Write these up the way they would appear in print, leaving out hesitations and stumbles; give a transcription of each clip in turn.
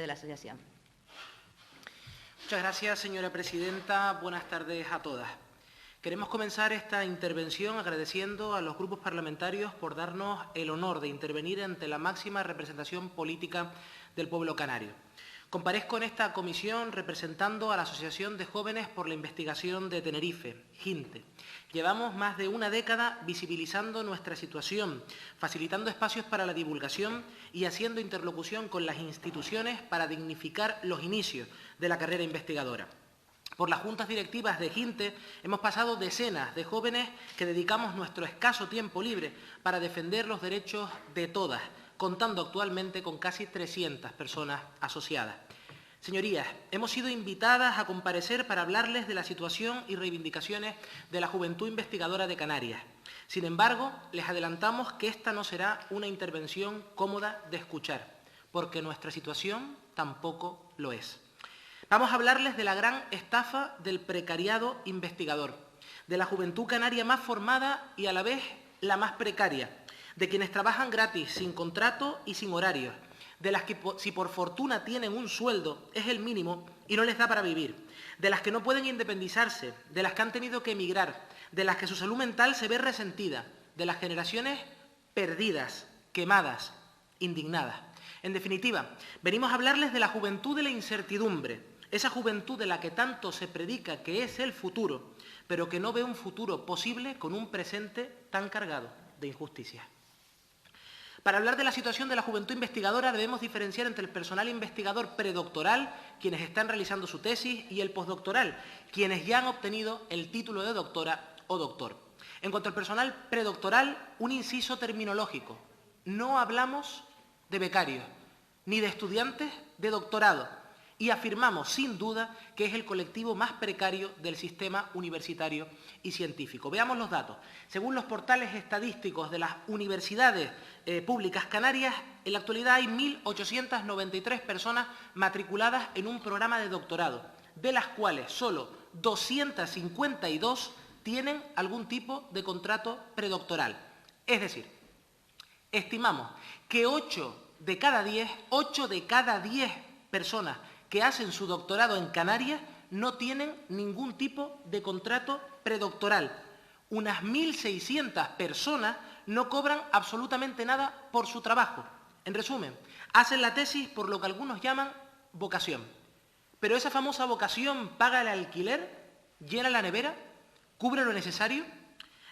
de la asociación. Muchas gracias, señora presidenta. Buenas tardes a todas. Queremos comenzar esta intervención agradeciendo a los grupos parlamentarios por darnos el honor de intervenir ante la máxima representación política del pueblo canario. Comparezco en esta comisión representando a la Asociación de Jóvenes por la Investigación de Tenerife, JINTE. Llevamos más de una década visibilizando nuestra situación, facilitando espacios para la divulgación y haciendo interlocución con las instituciones para dignificar los inicios de la carrera investigadora. Por las juntas directivas de JINTE hemos pasado decenas de jóvenes que dedicamos nuestro escaso tiempo libre para defender los derechos de todas, contando actualmente con casi 300 personas asociadas. Señorías, hemos sido invitadas a comparecer para hablarles de la situación y reivindicaciones de la juventud investigadora de Canarias. Sin embargo, les adelantamos que esta no será una intervención cómoda de escuchar, porque nuestra situación tampoco lo es. Vamos a hablarles de la gran estafa del precariado investigador, de la juventud canaria más formada y a la vez la más precaria, de quienes trabajan gratis, sin contrato y sin horarios, de las que si por fortuna tienen un sueldo es el mínimo y no les da para vivir, de las que no pueden independizarse, de las que han tenido que emigrar, de las que su salud mental se ve resentida, de las generaciones perdidas, quemadas, indignadas. En definitiva, venimos a hablarles de la juventud de la incertidumbre, esa juventud de la que tanto se predica que es el futuro, pero que no ve un futuro posible con un presente tan cargado de injusticia. Para hablar de la situación de la juventud investigadora debemos diferenciar entre el personal investigador predoctoral, quienes están realizando su tesis, y el postdoctoral, quienes ya han obtenido el título de doctora o doctor. En cuanto al personal predoctoral, un inciso terminológico. No hablamos de becarios, ni de estudiantes de doctorado, y afirmamos sin duda que es el colectivo más precario del sistema universitario y científico. Veamos los datos. Según los portales estadísticos de las universidades públicas canarias, en la actualidad hay 1.893 personas matriculadas en un programa de doctorado, de las cuales solo 252 tienen algún tipo de contrato predoctoral. Es decir, estimamos que 8 de cada 10 personas que hacen su doctorado en Canarias no tienen ningún tipo de contrato predoctoral. Unas 1.600 personas no cobran absolutamente nada por su trabajo. En resumen, hacen la tesis por lo que algunos llaman vocación. Pero esa famosa vocación paga el alquiler, llena la nevera, cubre lo necesario.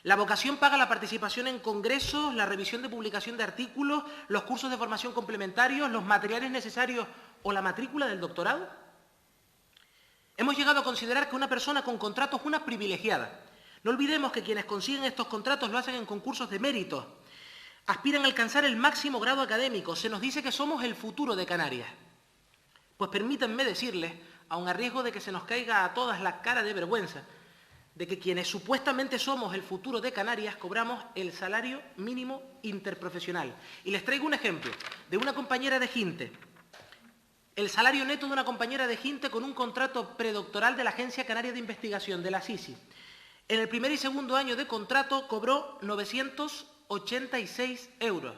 La vocación paga la participación en congresos, la revisión de publicación de artículos, los cursos de formación complementarios, los materiales necesarios o la matrícula del doctorado. Hemos llegado a considerar que una persona con contrato es una privilegiada. No olvidemos que quienes consiguen estos contratos lo hacen en concursos de méritos, aspiran a alcanzar el máximo grado académico. Se nos dice que somos el futuro de Canarias. Pues permítanme decirles, aun a riesgo de que se nos caiga a todas la cara de vergüenza, de que quienes supuestamente somos el futuro de Canarias cobramos el salario mínimo interprofesional. Y les traigo un ejemplo de una compañera de JINTE. El salario neto de una compañera de JINTE con un contrato predoctoral de la Agencia Canaria de Investigación, de la SISI. En el primer y segundo año de contrato cobró 986 euros.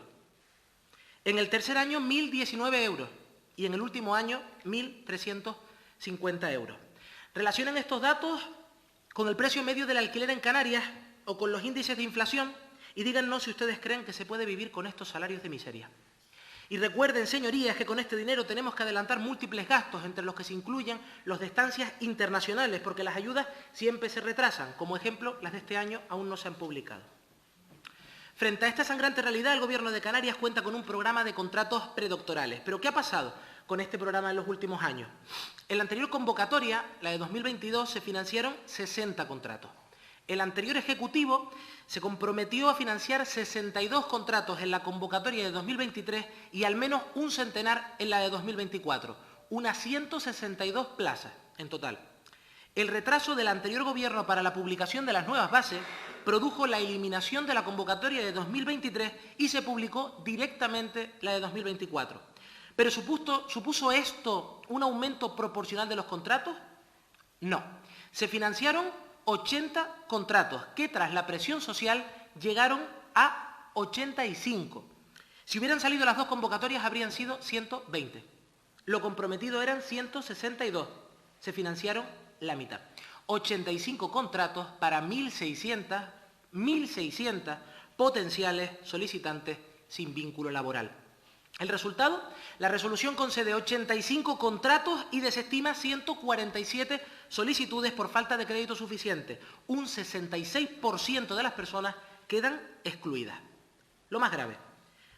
En el tercer año, 1.019 euros. Y en el último año, 1.350 euros. Relacionen estos datos con el precio medio del alquiler en Canarias o con los índices de inflación y díganos si ustedes creen que se puede vivir con estos salarios de miseria. Y recuerden, señorías, que con este dinero tenemos que adelantar múltiples gastos, entre los que se incluyen los de estancias internacionales, porque las ayudas siempre se retrasan. Como ejemplo, las de este año aún no se han publicado. Frente a esta sangrante realidad, el Gobierno de Canarias cuenta con un programa de contratos predoctorales. ¿Pero qué ha pasado con este programa en los últimos años? En la anterior convocatoria, la de 2022, se financiaron 60 contratos. El anterior Ejecutivo se comprometió a financiar 62 contratos en la convocatoria de 2023 y al menos un centenar en la de 2024, unas 162 plazas en total. El retraso del anterior Gobierno para la publicación de las nuevas bases produjo la eliminación de la convocatoria de 2023 y se publicó directamente la de 2024. ¿Pero supuso esto un aumento proporcional de los contratos? No. Se financiaron 80 contratos que tras la presión social llegaron a 85. Si hubieran salido las dos convocatorias habrían sido 120. Lo comprometido eran 162. Se financiaron la mitad. 85 contratos para 1.600 potenciales solicitantes sin vínculo laboral. El resultado, la resolución concede 85 contratos y desestima 147 solicitudes por falta de crédito suficiente. Un 66% de las personas quedan excluidas. Lo más grave,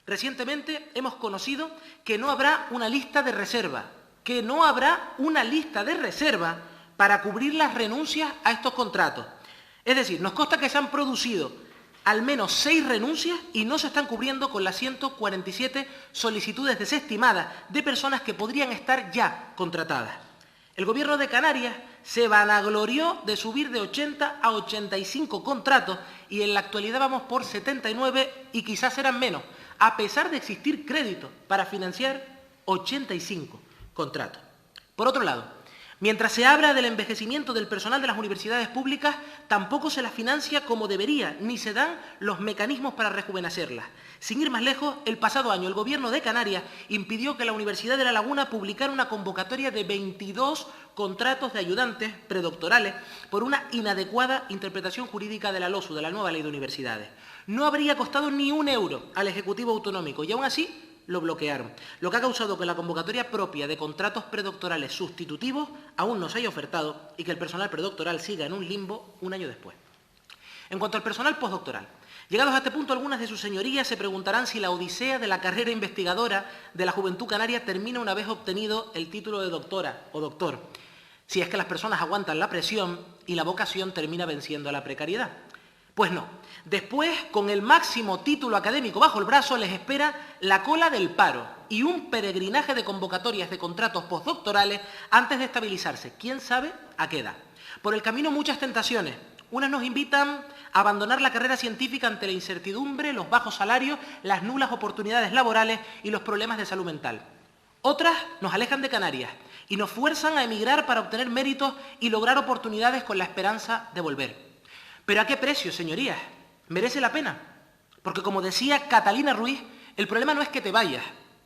recientemente hemos conocido que no habrá una lista de reserva, para cubrir las renuncias a estos contratos. Es decir, nos consta que se han producido al menos 6 renuncias y no se están cubriendo con las 147 solicitudes desestimadas de personas que podrían estar ya contratadas. El Gobierno de Canarias se vanaglorió de subir de 80 a 85 contratos y en la actualidad vamos por 79 y quizás serán menos, a pesar de existir crédito para financiar 85 contratos. Por otro lado, mientras se habla del envejecimiento del personal de las universidades públicas, tampoco se las financia como debería, ni se dan los mecanismos para rejuvenecerlas. Sin ir más lejos, el pasado año el Gobierno de Canarias impidió que la Universidad de La Laguna publicara una convocatoria de 22 contratos de ayudantes predoctorales por una inadecuada interpretación jurídica de la LOSU, de la nueva Ley de Universidades. No habría costado ni un euro al Ejecutivo Autonómico y aún así lo bloquearon, lo que ha causado que la convocatoria propia de contratos predoctorales sustitutivos aún no se haya ofertado y que el personal predoctoral siga en un limbo un año después. En cuanto al personal postdoctoral, llegados a este punto, algunas de sus señorías se preguntarán si la odisea de la carrera investigadora de la juventud canaria termina una vez obtenido el título de doctora o doctor, si es que las personas aguantan la presión y la vocación termina venciendo a la precariedad. Pues no. Después, con el máximo título académico bajo el brazo, les espera la cola del paro y un peregrinaje de convocatorias de contratos postdoctorales antes de estabilizarse. ¿Quién sabe a qué edad? Por el camino muchas tentaciones. Unas nos invitan a abandonar la carrera científica ante la incertidumbre, los bajos salarios, las nulas oportunidades laborales y los problemas de salud mental. Otras nos alejan de Canarias y nos fuerzan a emigrar para obtener méritos y lograr oportunidades con la esperanza de volver. ¿Pero a qué precio, señorías? ¿Merece la pena? Porque, como decía Catalina Ruiz, el problema no es que te vayas,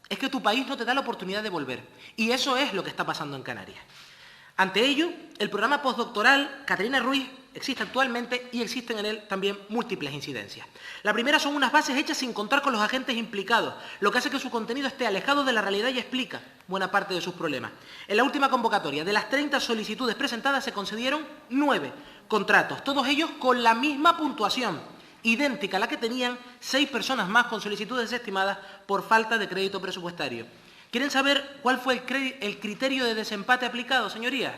es que tu país no te da la oportunidad de volver. Y eso es lo que está pasando en Canarias. Ante ello, el programa postdoctoral Catalina Ruiz existe actualmente y existen en él también múltiples incidencias. La primera son unas bases hechas sin contar con los agentes implicados, lo que hace que su contenido esté alejado de la realidad y explica buena parte de sus problemas. En la última convocatoria, de las 30 solicitudes presentadas, se concedieron 9 contratos, todos ellos con la misma puntuación, idéntica a la que tenían 6 personas más con solicitudes desestimadas por falta de crédito presupuestario. ¿Quieren saber cuál fue el criterio de desempate aplicado, señorías?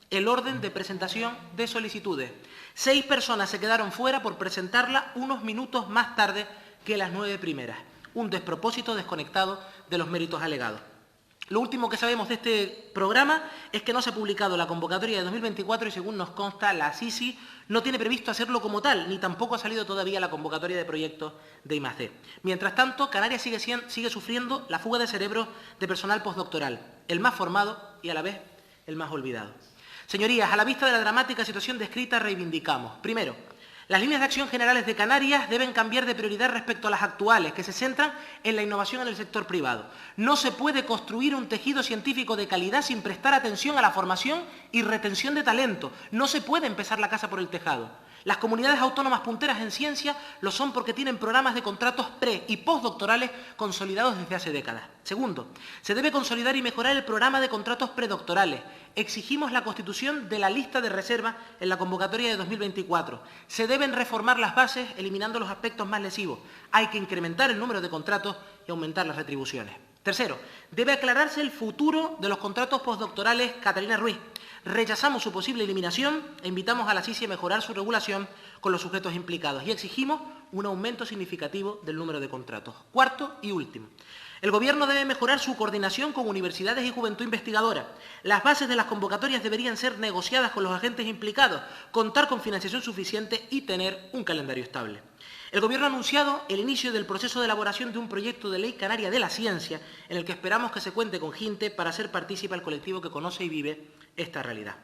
El orden de presentación de solicitudes. 6 personas se quedaron fuera por presentarla unos minutos más tarde que las 9 primeras. Un despropósito desconectado de los méritos alegados. Lo último que sabemos de este programa es que no se ha publicado la convocatoria de 2024 y, según nos consta, la SISI no tiene previsto hacerlo como tal, ni tampoco ha salido todavía la convocatoria de proyectos de I+D. Mientras tanto, Canarias sigue sufriendo la fuga de cerebros de personal postdoctoral, el más formado y a la vez el más olvidado. Señorías, a la vista de la dramática situación descrita, reivindicamos, primero, las líneas de acción generales de Canarias deben cambiar de prioridad respecto a las actuales, que se centran en la innovación en el sector privado. No se puede construir un tejido científico de calidad sin prestar atención a la formación y retención de talento. No se puede empezar la casa por el tejado. Las comunidades autónomas punteras en ciencia lo son porque tienen programas de contratos pre- y postdoctorales consolidados desde hace décadas. Segundo, se debe consolidar y mejorar el programa de contratos predoctorales. Exigimos la constitución de la lista de reserva en la convocatoria de 2024. Se deben reformar las bases eliminando los aspectos más lesivos. Hay que incrementar el número de contratos y aumentar las retribuciones. Tercero, debe aclararse el futuro de los contratos postdoctorales Catalina Ruiz. Rechazamos su posible eliminación e invitamos a la SISI a mejorar su regulación con los sujetos implicados y exigimos un aumento significativo del número de contratos. Cuarto y último, el Gobierno debe mejorar su coordinación con universidades y juventud investigadora. Las bases de las convocatorias deberían ser negociadas con los agentes implicados, contar con financiación suficiente y tener un calendario estable. El Gobierno ha anunciado el inicio del proceso de elaboración de un proyecto de ley canaria de la ciencia, en el que esperamos que se cuente con gente para hacer partícipe al colectivo que conoce y vive esta realidad.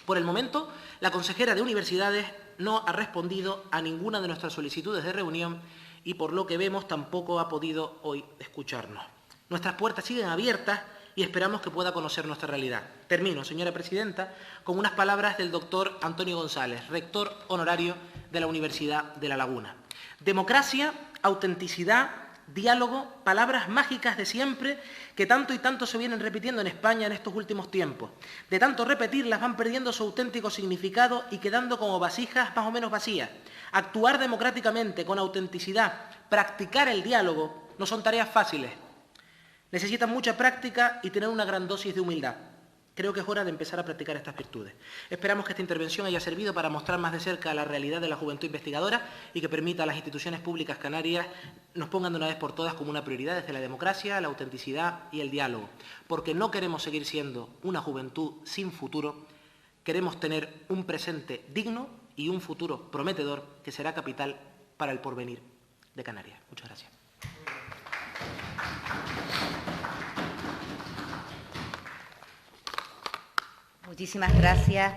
Por el momento, la consejera de Universidades no ha respondido a ninguna de nuestras solicitudes de reunión y, por lo que vemos, tampoco ha podido hoy escucharnos. Nuestras puertas siguen abiertas y esperamos que pueda conocer nuestra realidad. Termino, señora presidenta, con unas palabras del doctor Antonio González, rector honorario de la Universidad de La Laguna. Democracia, autenticidad, diálogo, palabras mágicas de siempre que tanto y tanto se vienen repitiendo en España en estos últimos tiempos. De tanto repetirlas van perdiendo su auténtico significado y quedando como vasijas más o menos vacías. Actuar democráticamente, con autenticidad, practicar el diálogo, no son tareas fáciles. Necesitan mucha práctica y tener una gran dosis de humildad. Creo que es hora de empezar a practicar estas virtudes. Esperamos que esta intervención haya servido para mostrar más de cerca la realidad de la juventud investigadora y que permita a las instituciones públicas canarias nos pongan de una vez por todas como una prioridad desde la democracia, la autenticidad y el diálogo. Porque no queremos seguir siendo una juventud sin futuro, queremos tener un presente digno y un futuro prometedor que será capital para el porvenir de Canarias. Muchas gracias. Muchísimas gracias.